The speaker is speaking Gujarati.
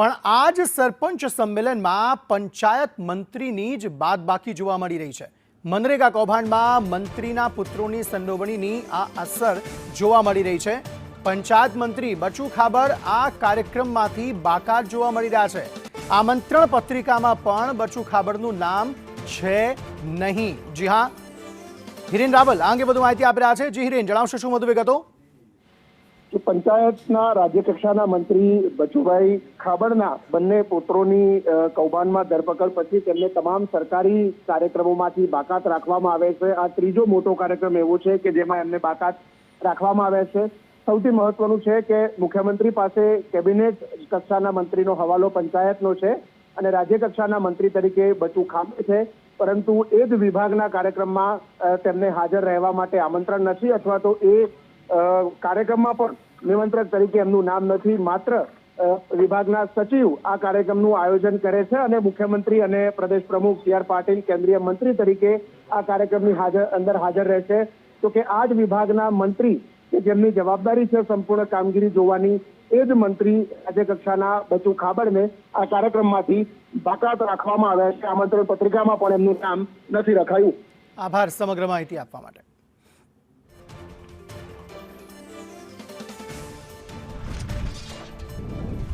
પણ આ જ સરપંચ સંમેલનમાં પંચાયત મંત્રીની જ બાદબાકી જોવા મળી રહી છે। મનરેગા કૌભાંડમાં મંત્રીના પુત્રોની સંડોવણીની આ અસર જોવા મળી રહી છે। પંચાયત મંત્રી બચુ ખાબડ આ કાર્યક્રમમાંથી બાકાત જોવા મળી રહ્યા છે। આમંત્રણ પત્રિકામાં પણ બચુ ખાબડનું નામ છે નહીં। જી હા, હિરેન રાવલ આ અંગે વધુ માહિતી આપી રહ્યા છે। જી હિરેન, જણાવશો શું વધુ વિગતો? પંચાયતના રાજ્ય કક્ષાના મંત્રી બચુભાઈ ખાબડના બંને પુત્રોની કૌભાંડમાં ધરપકડ પછી તેમને તમામ સરકારી કાર્યક્રમોમાંથી બાકાત રાખવામાં આવે છે। આ ત્રીજો મોટો કાર્યક્રમ એવો છે કે જેમાં એમને બાકાત રાખવામાં આવે છે। સૌથી મહત્વનું છે કે મુખ્યમંત્રી પાસે કેબિનેટ કક્ષાના મંત્રીનો હવાલો પંચાયતનો છે અને રાજ્ય કક્ષાના મંત્રી તરીકે બચુ ખાબડ છે, પરંતુ એ જ વિભાગના કાર્યક્રમમાં તેમને હાજર રહેવા માટે આમંત્રણ નથી અથવા તો એ કાર્યક્રમમાં પણ નિમંત્રક તરીકે એમનું નામ નથી। માત્ર વિભાગના સચિવ આ કાર્યક્રમનું આયોજન કરે છે અને મુખ્યમંત્રી અને પ્રદેશ પ્રમુખ સી આર પાટીલ કેન્દ્રીય મંત્રી તરીકે આ કાર્યક્રમની અંદર હાજર રહેશે। તો કે આ જ વિભાગના મંત્રી કે જેમની જવાબદારી છે સંપૂર્ણ કામગીરી જોવાની, એ જ મંત્રી રાજ્ય કક્ષાના બચુ ખાબડને આ કાર્યક્રમમાંથી બાકાત રાખવામાં આવ્યા છે। આમંત્રણ પત્રિકામાં પણ એમનું નામ નથી રખાયું। આભાર સમગ્ર માહિતી આપવા માટે।